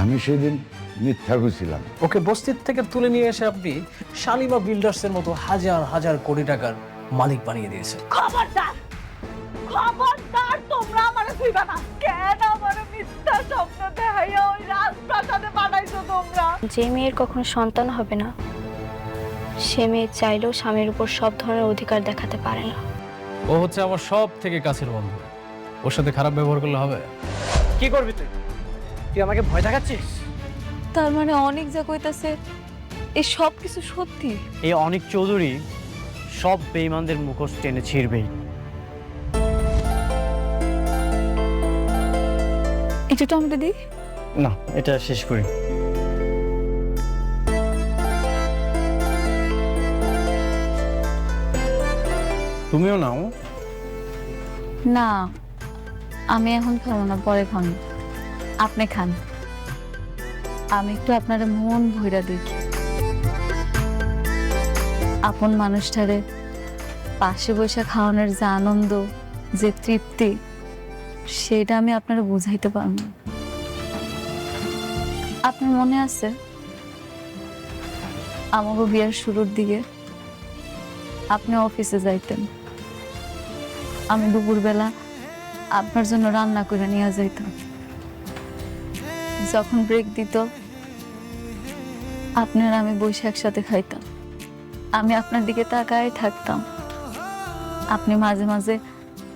আমি সেদিন মিথ্যা কইছিলাম। ওকে বস্তির থেকে তুলে নিয়ে এসে আপনি শালিমা বিল্ডার্সের মতো হাজার হাজার কোটি টাকার মালিক বানিয়ে দিয়েছেন। খবরদার, খবরদার, তোমরা আমারে ছুঁইবা না। কেন আমারে মিথ্যা স্বপ্ন দেখাইয়া ওই রাজপ্রাসাদে পাঠাইছো তোমরা? যে মেয়ের কখনো সন্তান হবে না, সে মেয়ে চাইলেও স্বামীর উপর সব ধরনের অধিকার দেখাতে পারে না। ও হচ্ছে আমার সব থেকে কাছের বন্ধু, ওর সাথে খারাপ ব্যবহার করলে হবে? কি করবি তুই? তুই আমাকে ভয় দেখাচ্ছিস? তার মানে অনেক যা কইতাছে এই সব কিছু সত্যি। এই অনিক চৌধুরী সব বেঈমানদের মুখোশ টেনে ছিঁড়বেই। একটু টমেটো দিই। না, এটা শেষ করি। তুমিও নাও। না, আমি এখন খাবো না, পরে খান। আপনি খান, আমি একটু আপনার মন ভইরা দেখি। আপন মানুষটারে পাশে বসে খাওয়ানোর যে আনন্দ, যে তৃপ্তি, সেটা আমি আপনারা বুঝাইতে পারব না। আপনার মনে আছে আমাকে বিয়ের শুরুর দিকে আপনি অফিসে যাইতেন, আমি দুপুরবেলা আপনার জন্য রান্না করে নিয়ে যাইতাম। যখন ব্রেক দিত আপনার আমি বসে একসাথে খাইতাম। আমি আপনার দিকে তাকায় থাকতাম, আপনি মাঝে মাঝে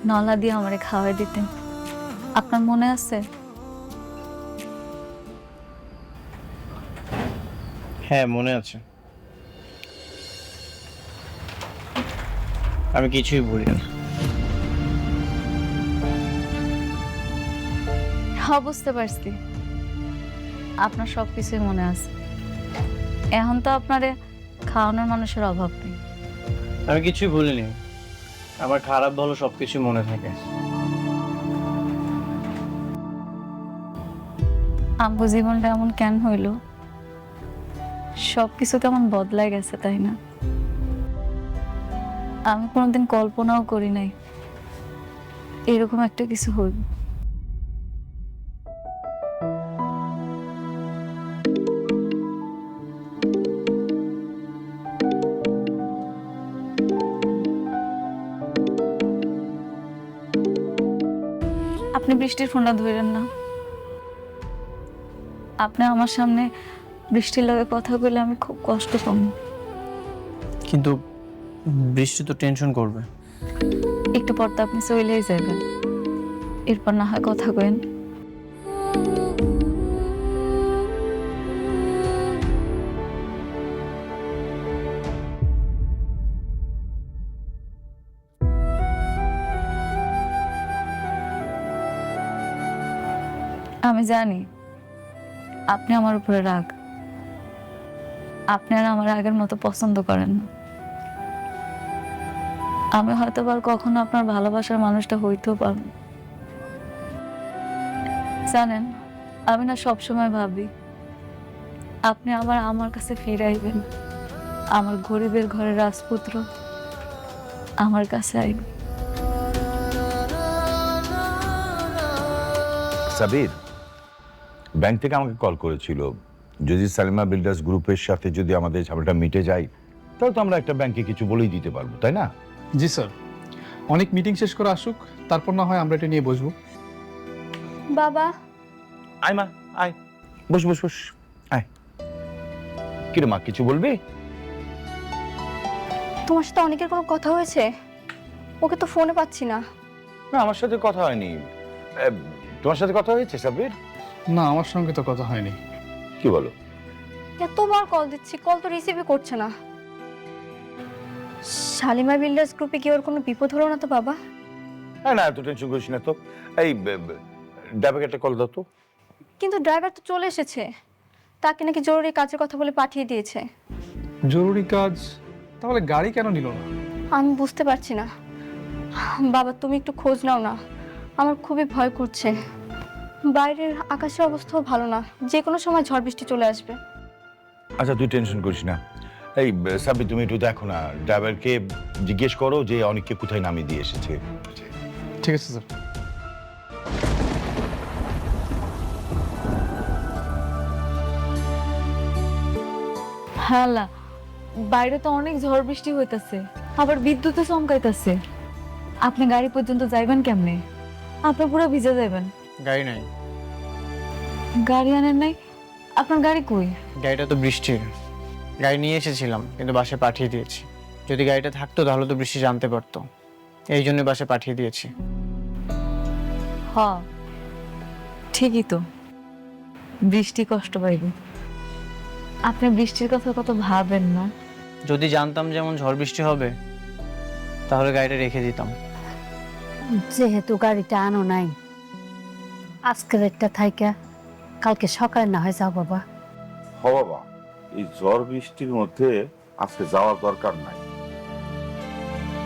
নলা দিয়ে আমারে খাওয়াই দিতেন। আপনার মনে আছে? হ্যাঁ, মনে আছে। আমি কিছুই ভুলি না। হ্যাঁ, বুঝতে পারছি, আপনার সব কিছুই মনে আছে। এখন তো আপনারে খাওয়ানোর মানুষের অভাব নেই। আমি কিছুই ভুলিনি। আমার খারাপ ভালো সবকিছু মনে থাকে। আমগো জীবনটা এমন কেন হইল? সবকিছু কেমন বদলাই গেছে, তাই না? আমি কোনোদিন কল্পনাও করি নাই এরকম একটা কিছু হইল। আপনি বৃষ্টির ফোনটা ধরেন না। আপনি আমার সামনে বৃষ্টির লগে কথা বলে আমি খুব কষ্ট পাব। কিন্তু বৃষ্টি তো টেনশন করবে। একটু পর তো আপনি চলেই যাবেন, এরপর না হয় কথা কইন। আমি জানি আপনি আমার উপরে রাগ, আপনি আর আমার আগের মতো পছন্দ করেন না। আমি হয়তো আর কখনো আপনার ভালোবাসার মানুষটা হইতেও পারব না। জানেন, আমি না সবসময় ভাবি আপনি আবার আমার কাছে ফিরে আইবেন, আমার গরিবের ঘরের রাজপুত্র আমার কাছে আইবেন। সাবির ব্যাংক থেকে আমাকে কল করেছিল, যদি সালিমা বিল্ডার্স গ্রুপের সাথে যদি আমাদের ঝামেলাটা মিটে যায় তাহলে তো আমরা একটা ব্যাংকে কিছু বলেই দিতে পারবো, তাই না? জি স্যার, অনেক মিটিং শেষ করে আসুক, তারপর না হয় আমরা এটা নিয়ে বসবো। বাবা, আয় মা, আয়, বস বস বস, আয়। কিরে মা, কিছু বলবি? তোমার সাথে অনেকের কোনো কথা হয়েছে? ওকে তো ফোনে পাচ্ছি না। না, আমার সাথে কথা হয়নি। তোমার সাথে কথা হয়েছে সাবির? না, আমার সঙ্গে তো কথা হয়নি। কি বলো? এতবার কল দিচ্ছি, কল তো রিসিভই করছে না। শালিমা বিল্ডার্স গ্রুপে কি ওর কোনো বিপদ হলো না তো বাবা? না, এত টেনশন করিস না তো। এই ড্রাইভারকে একটা কল দাও তো। কিন্তু ড্রাইভার তো চলে এসেছে, তাকে নাকি জরুরি কাজের কথা বলে পাঠিয়ে দিয়েছে। জরুরি কাজ? তাহলে গাড়ি কেন নিল না? আমি বুঝতে পারছি না বাবা, তুমি একটু খোঁজ নাও না, আমার খুবই ভয় করছে। বাইরের আকাশের অবস্থাও ভালো না, যে কোনো সময় ঝড় বৃষ্টি চলে আসবে। আচ্ছা, তুই টেনশন করিস না। এই সাবির, তুমি একটু দেখো না, ড্রাইভারকে জিজ্ঞেস করো যে অনেককে কোথায় নামিয়ে দিয়ে এসেছে। ঠিক আছে স্যার। হালা, বাইরে তো অনেক ঝড় বৃষ্টি হইতাছে, আবার বিদ্যুৎও চমকাইতাছে। আপনি গাড়ি পর্যন্ত যাইবেন কেমনে? আপনি পুরো ভিজে যাবেন। গাড়ি নাই। গাড়ি আনেন নাই? আপনার গাড়ি কই? গাড়িটা তো বৃষ্টির। গাড়ি নিয়ে এসেছিলাম কিন্তু বাসে পাঠিয়ে দিয়েছি। যদি গাড়িটা থাকতো তাহলে তো বৃষ্টি জানতে পারতো, এই জন্য বাসে পাঠিয়ে দিয়েছি। হ, ঠিকই তো, বৃষ্টি কষ্ট পাইবে। আপনি বৃষ্টির কথা কত ভাবেন না। যদি জানতাম যেমন ঝড় বৃষ্টি হবে তাহলে গাড়িটা রেখে দিতাম। যেহেতু গাড়িটা আনো নাই, আজকের একটা থাইকা কালকে সকালে না হয় যাও বাবা। হ বাবা, এই ঝড় বৃষ্টির মধ্যে আজকে যাওয়ার দরকার নাই।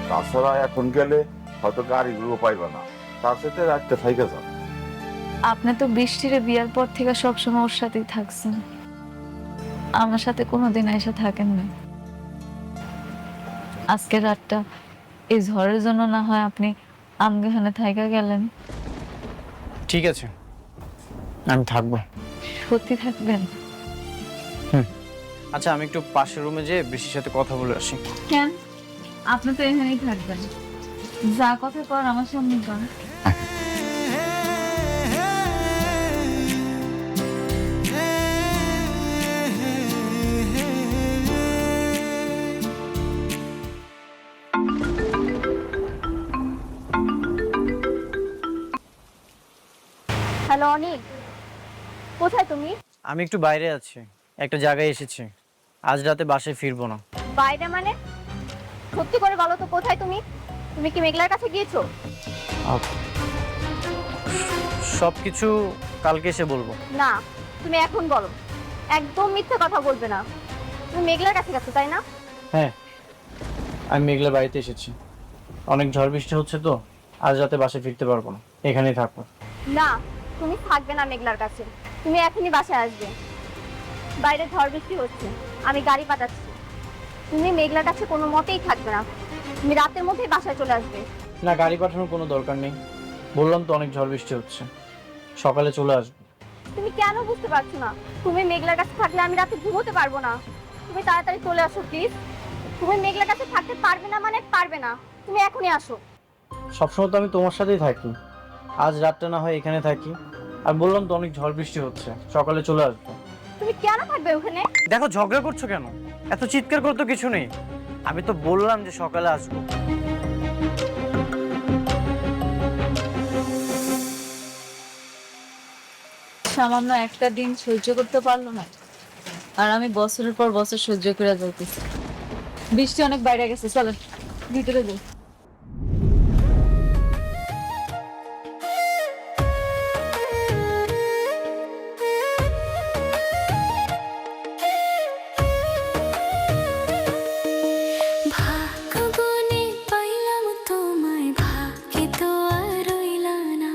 তাছাড়া এখন গেলে হয়তো গাড়িগুলো পাইবা না, তার সাথে রাতটা থাইকা যাও। আপনি তো বৃষ্টির বিয়ার পর থেকে সবসময় ওর সাথেই থাকছেন, আমার সাথে কোনোদিন এসে থাকেন না। আজকের রাতটা এই ঝড়ের জন্য না হয় আপনি আমগেখানে থাইকা গেলেন। ঠিক আছে, আমি থাকবো। সত্যি থাকবেন? আচ্ছা, আমি একটু পাশের রুমে যেয়ে বৃষ্টির সাথে কথা বলে আসি। কেন? আপনি তো এখানেই থাকবেন, যা কথা কর আমার সামনে কর। হ্যালো অনিক, কোথায় তুমি? আমি একটু বাইরে আছি, একটা জায়গায় এসেছি। আজ রাতে বাসায় ফিরবো না। বাইরে মানে? সত্যি করে বলো তো কোথায় তুমি? তুমি কি মেঘলার কাছে গিয়েছো? সবকিছু কালকে এসে বলবো। না, তুমি এখন বলো। একদম মিথ্যে কথা বলবে না। তুমি মেঘলার কাছে গেছো তাই না? হ্যাঁ, আমি মেঘলার বাড়িতে এসেছি। অনেক ঝড় বৃষ্টি হচ্ছে তো আজ রাতে বাসায় ফিরতে পারবো না, এখানেই থাকবো। না, তুমি থাকবে না মেঘলার কাছে। তুমি এখনই বাসায় আসবে। বাইরে ঝড় বৃষ্টি হচ্ছে, আমি গাড়ি পাঠাচ্ছি। তুমি মেঘলার কাছে কোনো মতেই থাকবে না। তুমি রাতের মধ্যেই বাসায় চলে আসবে। না, গাড়ি পাঠানোর কোনো দরকার নেই। বললাম তো অনেক ঝড় বৃষ্টি হচ্ছে, সকালে চলে আসবো। তুমি কেন বুঝতে পারছো না? তুমি মেঘলার কাছে থাকলে আমি রাতে ঘুমোতে পারবো না। তুমি তাড়াতাড়ি চলে আসো প্লিজ। তুমি মেঘলার কাছে থাকতে পারবে না মানে পারবে না। তুমি এখনই আসো। সবসময় তো আমি তোমার সাথেই থাকি, আজ রাতটা না হয় এখানে থাকি। আর বললাম তো অনেক ঝড় বৃষ্টি হচ্ছে, সকালে চলে আসবো। তুমি কেন থাকবে ওখানে? দেখো, ঝগড়া করছো কেন? এত চিৎকার করতে কিছু নেই। আমি তো বললাম যে সকালে আসবো। সামান্য একটা দিন সহ্য করতে পারলো না, আর আমি বছরের পর বছর সহ্য করে যাইতেছি। বৃষ্টি অনেক বাইরে গেছে, চলেন ভিতরে যাই। ভাগ্যগুনে পাইলাম তোমায়, ভাগ্যে তো আর রইলা না।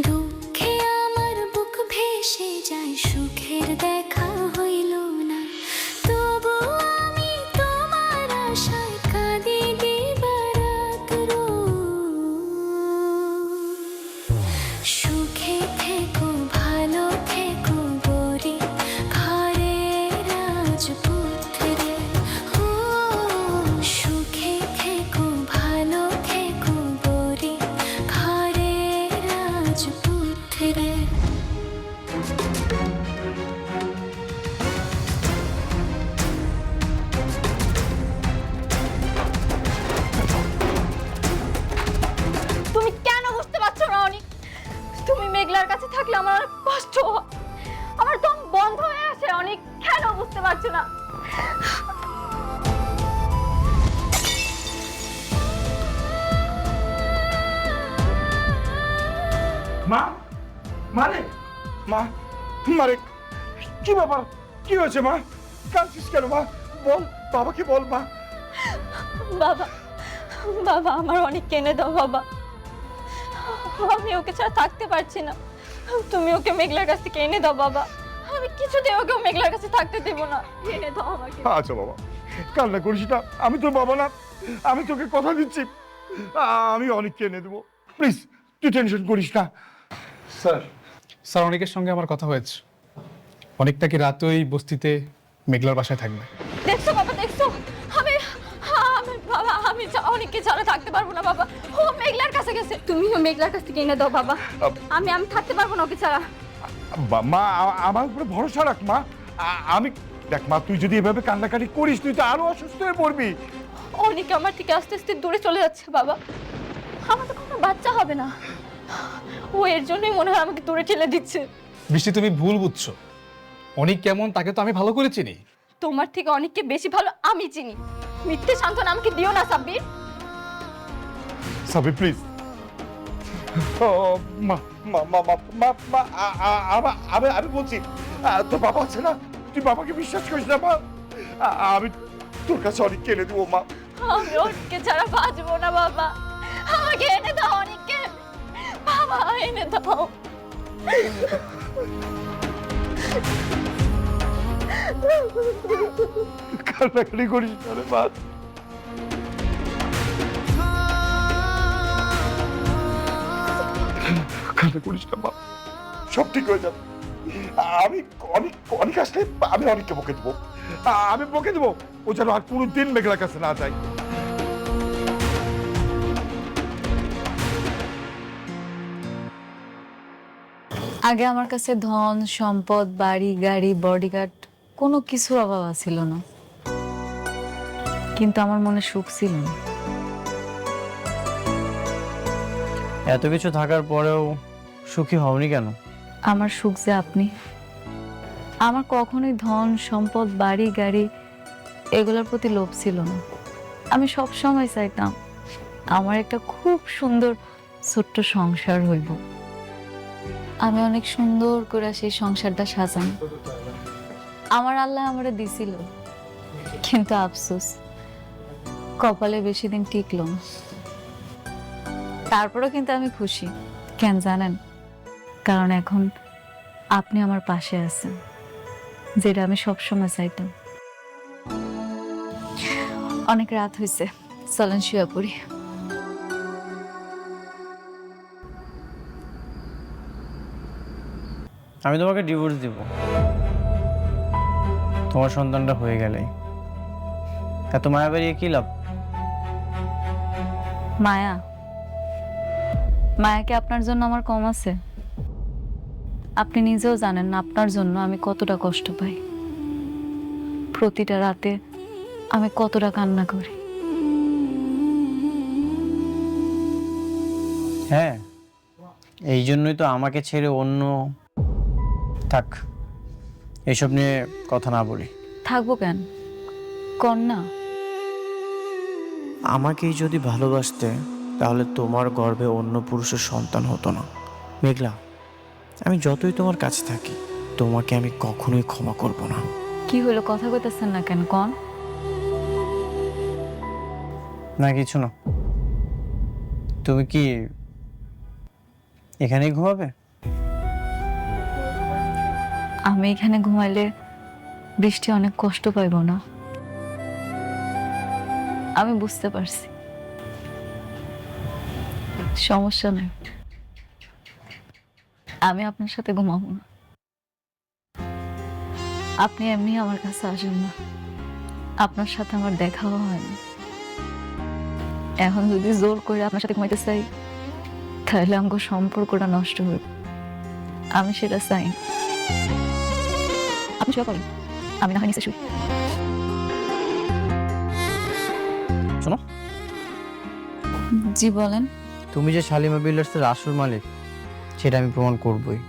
দুঃখে আমার বুক ভেসে যায়, সুখের দেখা হইল না। তবু আমি তোমার আশায় কাঁদি দিবারাত রোজ। সুখে থেকো, ভালো থেকো গরি ঘরের রাজপুত্রে। ও সুখে থেকো, ভালো থেকো গরি ঘরের রাজপুত্রে। তুমি কেন বুঝতে পারছো না অনিক? তুমি মেঘলার কাছে থাকলে আমার অনেক কষ্ট হয়। আমার দম বন্ধ হয়ে আসে অনিক। কেন বুঝতে পারছো না? মা, মারে, মা, মারে, কি ব্যাপার? কি হয়েছে মা? কাঁদছিস কেন মা? বল, বাবাকে বল মা। বাবা, বাবা আমার অনেক কেনে দাও বাবা। আমি ওকে ছাড়া থাকতে পারছি না। তুমি ওকে মেঘলার কাছ থেকে এনে দাও বাবা। আমি কিছুতেই ওকে মেঘলার কাছে থাকতে দেব না। এনে দাও আমাকে। আচ্ছা বাবা, কান্না করিস না। আমি তোর বাবা না, আমি তোকে কথা দিচ্ছি, আমি অনেককে এনে দেবো। প্লিজ, তুই টেনশন করিস না। স্যার অনেকের সঙ্গে আমার কথা হয়েছে, অনেকটা কি রাতে ওই বস্তিতে মেঘলার বাসায় থাকবে। অনেককে ছাড়া থাকতে পারবো না বাবা। ও মেঘলার কাছে গেছে, তুমিও মেঘলার কাছ থেকে এনে দাও বাবা। আমি থাকতে পারবো না ওকে ছাড়া। মা আমার উপরে ভরসা রাখ মা। আমি দেখ মা, তুই যদি এভাবে কান্নাকাটি করিস তুই তো আরো অসুস্থ হয়ে পড়বি। অনেকে আমার থেকে আস্তে আস্তে দূরে চলে যাচ্ছে বাবা। আমার তো কোনো বাচ্চা হবে না, ও এর জন্যই মনে হয় আমাকে দূরে ঠেলে দিচ্ছে। বৃষ্টি, তুমি ভুল বুঝছো। অনেক কেমন তাকে তো আমি ভালো করে চিনি। তোমার থেকে অনেককে বেশি ভালো আমি চিনি। মিথ্যে সান্ত্বনা আমাকে দিও না সাব্বির। সাবি প্লিজ। মা মা মা মা মা মা আমি বলছি তোর বাবা আছে না, তুই বাবাকে বিশ্বাস করিস না মা। আমি তোর কাছে অনেক এনে দেবো মা। আমি অনেককে ছাড়া বাঁচবো না বাবা। আমাকে এনে দাও অনেককে, বাবা এনে দাও। কান্নাকাটি করিস না রে মা। কান্না করিস না মা, সব ঠিক হয়ে যাবে। আমি অনেক আসলে আমি অনেককে বকে দেবো, আমি বকে দেবো। ও যেন আর কোনোদিন মেঘলার কাছে না যায়। আগে আমার কাছে ধন সম্পদ, বাড়ি গাড়ি, বডিগার্ড কোনো কিছুর অভাব ছিল না, কিন্তু আমার মনে সুখ ছিল না। এত কিছু থাকার পরেও সুখী হওনি কেন? আমার সুখ যে আপনি। আমার কখনোই ধন সম্পদ, বাড়ি গাড়ি এগুলোর প্রতি লোভ ছিল না। আমি সব সময় চাইতাম আমার একটা খুব সুন্দর ছোট্ট সংসার হইব। আমি অনেক সুন্দর করে সেই সংসারটা সাজান আমার আল্লাহ আমারে দিছিল, কিন্তু আফসোস কপালে বেশি দিন টিকলো না। তারপরেও কিন্তু আমি খুশি, কেন জানেন? কারণ এখন আপনি আমার পাশে আছেন, যেটা আমি সবসময় চাইতাম। অনেক রাত হয়েছে, চলেন শুয়ে পড়ি। আমি তোমাকে ডিভোর্স দিব তোমার সন্তানটা হয়ে গেলে। এত মায়া বাড়িয়ে কি লাভ? মায়া? মায়া কি আপনার জন্য আমার কম আছে? আপনি নিজেও জানেন না আপনার জন্য আমি কতটা কষ্ট পাই। প্রতিটা রাতে আমি কতটা কান্না করি। হ্যাঁ, এই জন্যই তো আমাকে ছেড়ে অন্য। থাক, এইসব নিয়ে কথা না বলি। থাকবো কেন, কর না। আমাকেই যদি ভালোবাসতে তাহলে তোমার গর্ভে অন্য পুরুষের সন্তান হতো না। মেঘলা, আমি যতই তোমার কাছে থাকি তোমাকে আমি কখনোই ক্ষমা করব না। কি হলো, কথা কইতেছেন না কেন? কন। না কিছু না। তুমি কি এখানেই ঘুমাবে? আমি এখানে ঘুমাইলে বৃষ্টি অনেক কষ্ট পাইব না? আমি বুঝতে পারছি, সমস্যা নেই। আমি আপনার সাথে ঘুমাবো না। আপনি এমনি আমার কাছে আসেন না, আপনার সাথে আমার দেখাও হয় না। এখন যদি জোর করে আপনার সাথে ঘুমাইতে চাই তাহলে আমার সম্পর্কটা নষ্ট হবে। আমি সেটা চাই না। আপনি শুয়ে পড়েন, আমি না হয় নিচে শুই। শোনো, জি বলেন। তুমি যে শালিমা বিল্ডার্সের আসল মালিক সেটা আমি প্রমাণ করবই।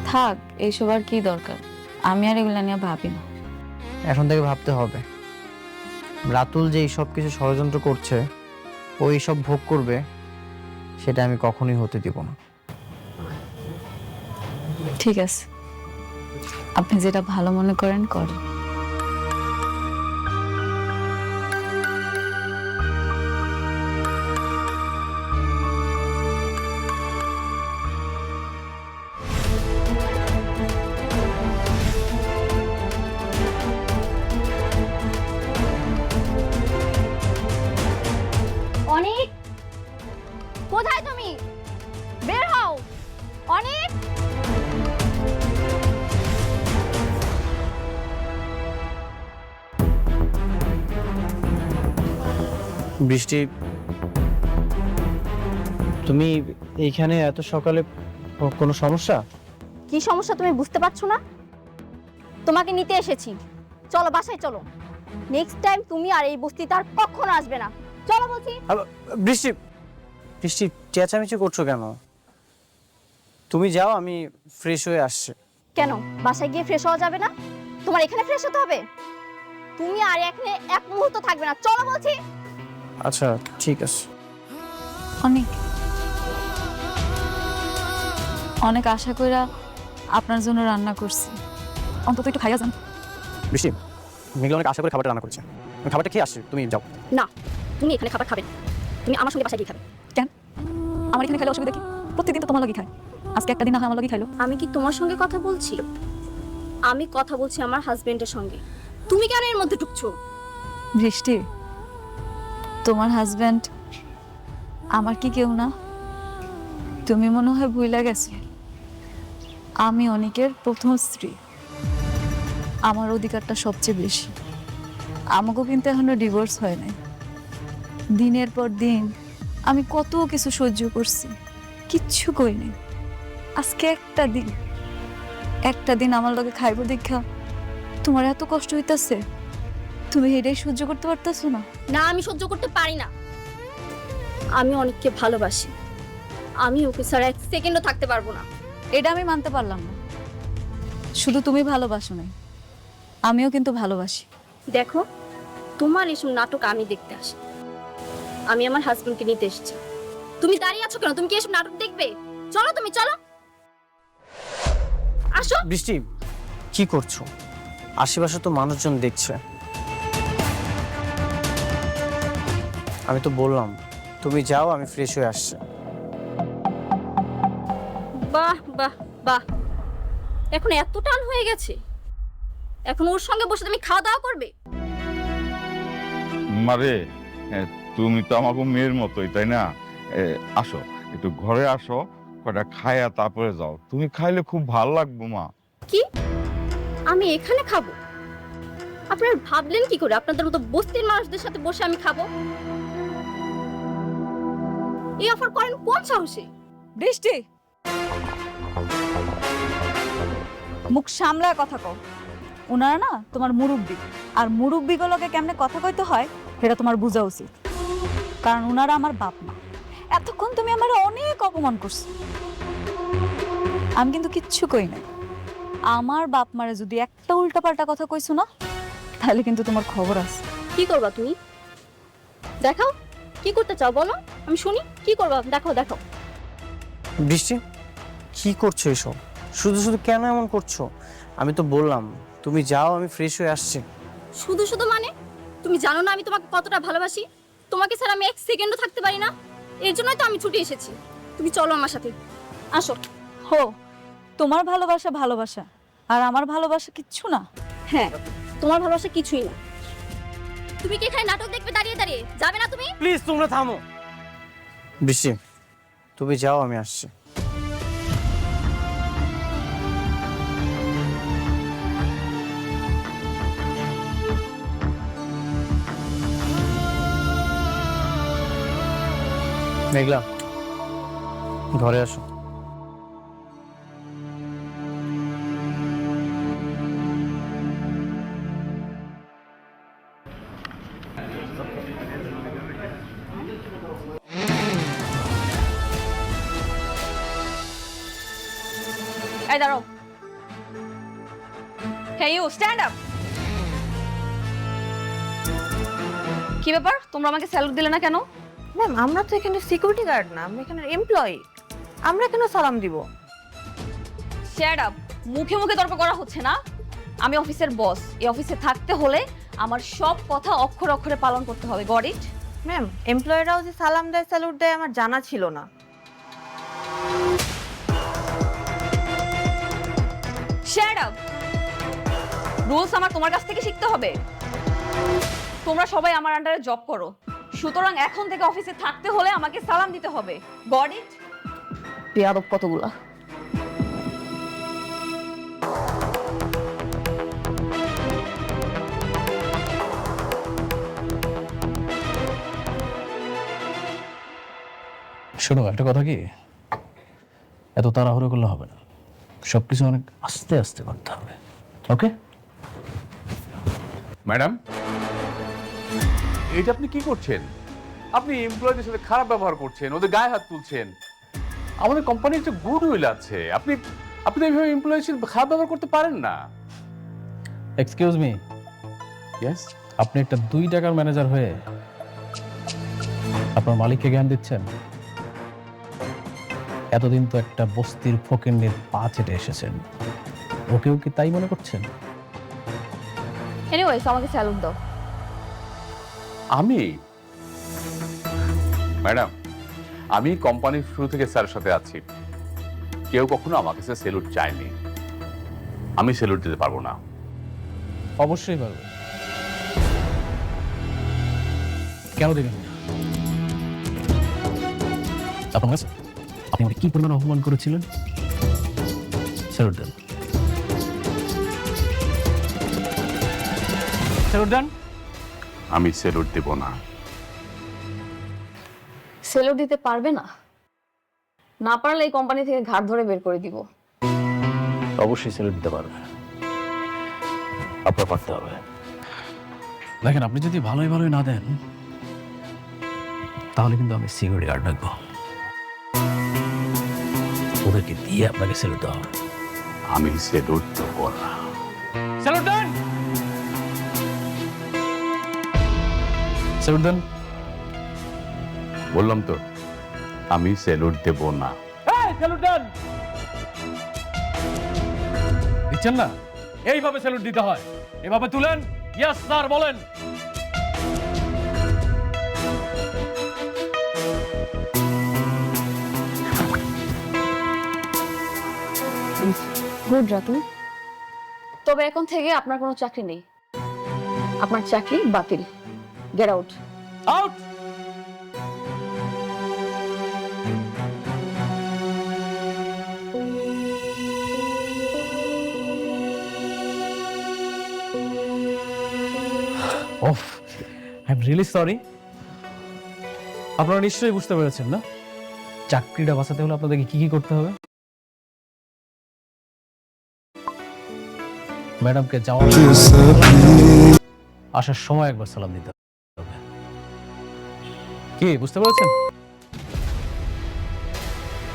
থাক, এইসব আর কি দরকার? আমি আর এগুলা নিয়ে ভাবি না। এখন থেকে ভাবতে হবে। রাতুল যে এই সব কিছু ষড়যন্ত্র করছে, ও এইসব ভোগ করবে, সেটা আমি কখনোই হতে দিব না। ঠিক আছে, আপনি যেটা ভালো মনে করেন করেন। অনেক, কোথায় তুমি? বের হও অনেক। বৃষ্টি, তুমি এইখানে এত সকালে কোনো সমস্যা? কি সমস্যা তুমি বুঝতে পারছো না? তোমাকে নিতে এসেছি, চলো বাসায় চলো। নেক্সট টাইম তুমি আর এই বস্তিতে আর কখনো আসবে না। চলো বলছি। বৃষ্টি, বৃষ্টি চেঁচামেচি করছো কেন? তুমি যাও, আমি ফ্রেশ হয়ে আসছি। কেন বাসায় গিয়ে ফ্রেশ হওয়া যাবে না? তোমার এখানে ফ্রেশ হতে হবে। তুমি আর এখানে এক মুহূর্ত থাকবে না, চলো বলছি। আচ্ছা ঠিক আছে। অনেক অনেক আশা কইরা আপনার জন্য রান্না করছি, অন্তত একটু খাইয়া যান। বৃষ্টি, মেঘলা অনেক আশা করে খাবারটা রান্না করছে, আমি খাবারটা খেয়ে আসছি, তুমি যাও। না, তুমি এখানে খাবার খাবে না, তুমি আমার সঙ্গে বাসায় গিয়ে খাবে। কেন? আমার এখানে খাইলে অসুবিধা কি? প্রত্যেকদিন তো তোমার লাগি খায়, আজকে একটা দিন না হয় আমার লাগি খাইলো। আমি কি তোমার সঙ্গে কথা বলছি? আমি কথা বলছি আমার হাজবেন্ডের সঙ্গে। তুমি কেন এর মধ্যে ঢুকছো? বৃষ্টি, তোমার হাজবেন্ড আমার কি কেউ না? তুমি মনে হয় ভুইলা গেছো, আমি অনেকের প্রথম স্ত্রী, আমার অধিকারটা সবচেয়ে বেশি। আমাকেও কিন্তু এখনো ডিভোর্স হয় নাই। দিনের পর দিন আমি কত কিছু সহ্য করছি, কিচ্ছু কই নাই। আজকে একটা দিন আমার লগে খাইব দেখা তোমার এত কষ্ট হইতাছে, তুমি এটাই সহ্য করতে পারতেছো না? না, আমি সহ্য করতে পারি না। আমি অনেককে ভালোবাসি, আমি ওকে ছাড়া এক সেকেন্ডও থাকতে পারবো না। এটা আমি মানতে পারলাম না। শুধু তুমি ভালোবাসো নাই, আমিও কিন্তু ভালোবাসি। দেখো, তোমার এসব নাটক আমি দেখতে আসি, আমি আমার হাজবেন্ডকে নিতে এসেছি। তুমি দাঁড়িয়ে আছো কেন? তুমি কি এসব নাটক দেখবে? চলো, তুমি চলো, আসো। বৃষ্টি, কি করছো? আশেপাশে তো মানুষজন দেখছে। আমি তো বললাম তুমি যাও, আমি ফ্রেশ হয়ে আসছি। বাহ বাহ বাহ, এখন এত টান হয়ে গেছে, এখন ওর সঙ্গে বসে তুমি খাওয়া দাওয়া করবে? মারে, তুমি তো আমাকে মেয়ের মতোই, তাই না? আসো, একটু ঘরে আসো, কটা খায়া তারপরে যাও। তুমি খাইলে খুব ভালো লাগবে মা। কি? আমি এখানে খাবো? আপনারা ভাবলেন কি করে আপনাদের মতো বস্তির মানুষদের সাথে বসে আমি খাবো? এই অফার করেন কোন সাহসে? বৃষ্টি, মুখ সামলায় কথা কও। ওনারা না তোমার মুরব্বী, আর মুরব্বীগুলোকে কেমনে কথা কইতে হয় সেটা তোমার বোঝা উচিত, কারণ ওনারা আমার বাপ মা। এতক্ষণ তুমি আমার অনেক অপমান করছো, আমি কিন্তু কিচ্ছু কই নাই। আমার বাপ মারে যদি একটা উল্টাপাল্টা কথা কইছো না, তাহলে কিন্তু তোমার খবর আছে। কি করবা তুমি? দেখাও, কি করতে চাও বলো, আমি শুনি। কি করবা? দেখাও দেখাও। বৃষ্টি, কি করছো এসব? শুধু শুধু কেন এমন করছো? আমি তো বললাম তুমি যাও, আমি ফ্রেশ হয়ে আসছি। শুধু শুধু মানে? তুমি জানো না আমি তোমাকে কতটা ভালোবাসি? তোমাকে ছাড়া আমি এক সেকেন্ডও থাকতে পারি না। এর জন্যই তো আমি ছুটে এসেছি। তুমি চলো আমার সাথে, আসো। হো, তোমার ভালোবাসা ভালোবাসা, আর আমার ভালোবাসা কিচ্ছু না। হ্যাঁ, তোমার ভালোবাসা কিছুই না। তুমি কি এখানে নাটক দেখবে দাঁড়িয়ে দাঁড়িয়ে? যাবে না তুমি? প্লিজ তোমরা থামো। বৃষ্টি, তুমি যাও, আমি আসছি। মেঘলা, ঘরে আসো। এই দাঁড়াও। Hey you, stand up. কি ব্যাপার, তোমরা আমাকে স্যালুট দিলে না কেন? ম্যাম, আমরা তো এখানে সিকিউরিটি গার্ড না, আমরা এখানে এমপ্লয়ি, আমরা কেন সালাম দিব? শ্যাট আপ, মুখে মুখে তর্ক করা হচ্ছে না। আমি অফিসের বস, এই অফিসে থাকতে হলে আমার সব কথা অক্ষরে অক্ষরে পালন করতে হবে। Got it? ম্যাম, এমপ্লয়িরাও যে সালাম দেয়, স্যালুট দেয় আমার জানা ছিল না। শ্যাট আপ, রুলস আমার তোমার কাছ থেকে শিখতে হবে। তোমরা সবাই আমার আন্ডারে জব করো, সুতরাং এখন থেকে অফিসে থাকতে হলে আমাকে সালাম দিতে হবে। Got it? বেয়াদব কতগুলা। শোনো, একটা কথা কি, এত তাড়াহুড়ো করলে হবে না, সবকিছু অনেক আস্তে আস্তে করতে হবে। ওকে? ম্যাডাম, এটা আপনি কি করছেন? আপনি এমপ্লয়ীদের সাথে খারাপ ব্যবহার করছেন, ওদের গায়ে হাত তুলছেন। আমাদের কোম্পানির একটা গুড উইল আছে, আপনি আপনি এইভাবে এমপ্লয়ীর সাথে খারাপ ব্যবহার করতে পারেন না। এক্সকিউজ মি, ইয়েস, আপনি একটা 2 টাকার ম্যানেজার হয়ে আপনার মালিককে জ্ঞান দিচ্ছেন? এতদিন তো একটা বস্তির ফকিন্নির পা চেটে এসেছেন, ওকেও কি তাই মনে করছেন? এনিওয়েজ, আমাকে স্যালুট দাও। আমি ম্যাডাম, আমি কোম্পানির শুরু থেকে স্যারের সাথে আছি, কেউ কখনো আমার কাছে সেলুট চায়নি, আমি সেলুট দিতে পারবো না। অবশ্যই পারবে। কেন দেবেন না? আপনার কাছে আপনি আমাকে কি পরিমাণ অপমান করেছিলেন? স্যালুট দেন, স্যালুট দেন। আমি সেলুট দেব না। স্যালুট দিতে পারবে না? না পারলে এই কোম্পানি থেকে ঘাট ধরে বের করে দিব। অবশ্যই স্যালুট দিতে পারবে, আপনার পারতে হবে। দেখেন, আপনি যদি ভালোই ভালোই না দেন তাহলে কিন্তু আমি সিকিউরিটি গার্ড রাখবো, ওদেরকে দিয়ে আপনাকে স্যালুট দেওয়া হবে। আমি সেলুট দেব না। স্যালুট দেন, স্যালুট দেন। বললাম তো, আমি সেলুট দেব না। স্যালুট দেন। দিচ্ছেন না? এইভাবে স্যালুট দিতে হয়, এভাবে তুলেন, ইয়েস স্যার বলেন। গুড রাতুল, তবে এখন থেকে আপনার কোনো চাকরি নেই, আপনার চাকরি বাতিল। Get out. Out. Of, I am really sorry. আপনারা নিশ্চয়ই বুঝতে পেরেছেন না, চাকরিটা বাঁচাতে হলে আপনাদেরকে কি কি করতে হবে। ম্যাডামকে যাওয়ার আসার সময় একবার সালাম দিতে হবে। কি বুঝতে পেরেছেন?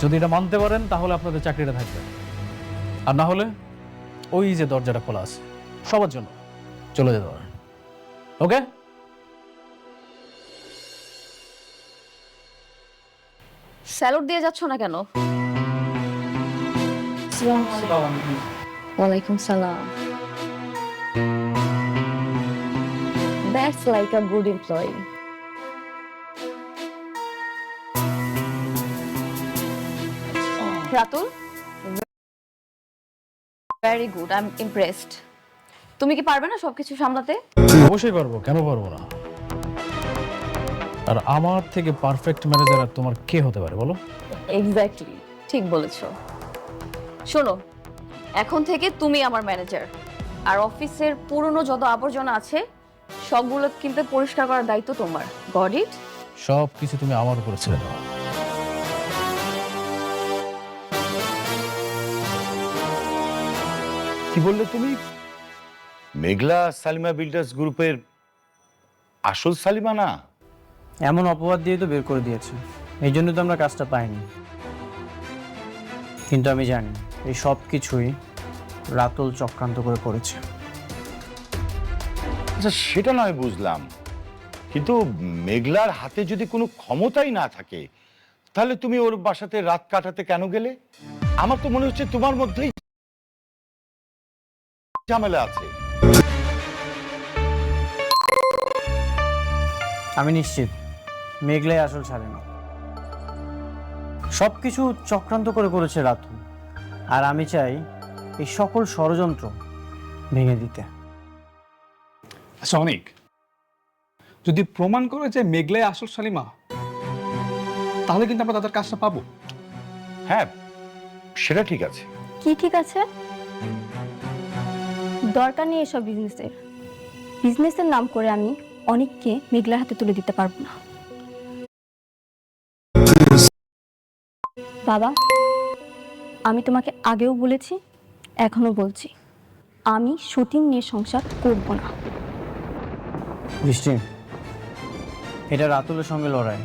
যদি এটা মানতে পারেন তাহলে আপনাদের চাকরিটা থাকবে, আর না হলে ওই যে দরজাটা খোলা আছে সবার জন্য, চলে যেতে পারেন। ওকে? স্যালুট দিয়ে যাচ্ছ না কেন? ওয়ালাইকুম সালাম। That's like a good employee. Ratul, very good, I am impressed. তুমি কি পারবে না সবকিছু সামলাতে? অবশ্যই পারবো, কেন পারবো না? আর আমার থেকে পারফেক্ট ম্যানেজার আর তোমার কে হতে পারে বলো? এক্স্যাক্টলি, ঠিক বলেছো। শোনো, এখন থেকে তুমি আমার ম্যানেজার, আর অফিসের পুরনো যত আবর্জনা আছে সবগুলো কিন্তু পরিষ্কার করার দায়িত্ব তোমার। Got it? সব কিছু তুমি আমার উপরে ছেড়ে দাও। কি বললে তুমি? মেঘলা সালিমা বিল্ডার্স গ্রুপের আসল সালিমা না? এমন অপবাদ দিয়ে তো বের করে দিয়েছে, এই জন্য তো আমরা কাজটা পাইনি। কিন্তু আমি জানি এই সব কিছুই রাতুল চক্রান্ত করে করেছে। আচ্ছা, সেটা নয় বুঝলাম, কিন্তু মেঘলার হাতে যদি কোনো ক্ষমতাই না থাকে তাহলে তুমি ওর বাসাতে রাত কাটাতে কেন গেলে? আমার তো মনে হচ্ছে তোমার মধ্যেই ঝামেলা আছে। আমি নিশ্চিত মেঘলাই আসল সালিমা। সব কিছু চক্রান্ত করে করেছে রাতুল, আর আমি চাই এই সকল ষড়যন্ত্র ভেঙে দিতে। আচ্ছা অনেক, যদি প্রমাণ করে যে মেঘলাই আসল সালিমা, তাহলে কিন্তু আমরা তাদের কাজটা পাবো। হ্যাঁ, সেটা ঠিক আছে। কি ঠিক আছে? দরকার নেই এসব বিজনেসের। বিজনেসের নাম করে আমি অনেককে মেঘলার হাতে তুলে দিতে পারবো না। বাবা, আমি তোমাকে আগেও বলেছি, এখনো বলছি, আমি শুটিং নিয়ে সংসার করব না। বৃষ্টি, এটা রাতুলের সঙ্গে লড়াই।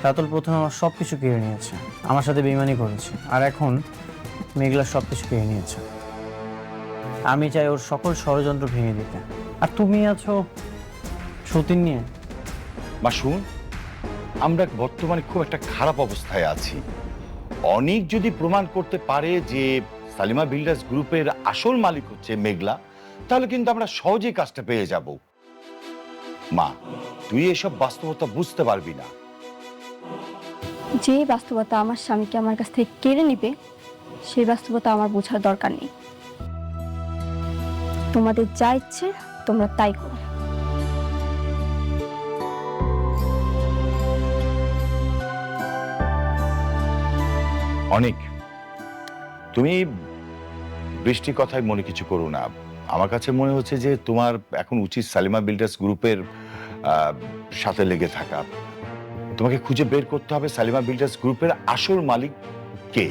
রাতুল প্রথমে আমার সব কিছু কেড়ে নিয়েছে, আমার সাথে বেইমানি করেছে, আর এখন মেঘলা সব কিছু কেড়ে নিয়েছে। আমি চাই ওর সকল ষড়যন্ত্র ভেঙে দিতে, আর তুমি আছো সতীন নিয়ে। মা শুন, আমরা বর্তমানে খুব একটা খারাপ অবস্থায় আছি। অনেক যদি প্রমাণ করতে পারে যে সালিমা বিল্ডার্স গ্রুপের আসল মালিক হচ্ছে মেঘলা, তাহলে কিন্তু আমরা সহজেই কাজটা পেয়ে যাব। মা, তুই এসব বাস্তবতা বুঝতে পারবি না। যে বাস্তবতা আমার স্বামীকে আমার কাছ থেকে কেড়ে নিবে, সেই বাস্তবতা আমার বোঝার দরকার নেই। তোমাদের যা ইচ্ছে তোমরা তাই করো। অনেক, তুমি বৃষ্টির কথায় মনে কিছু করো না। আমার কাছে মনে হচ্ছে যে তোমার এখন উচিত সালিমা বিল্ডার্স গ্রুপের সাথে লেগে থাকা। তোমাকে খুঁজে বের করতে হবে সালিমা বিল্ডার্স গ্রুপের আসল মালিক কে।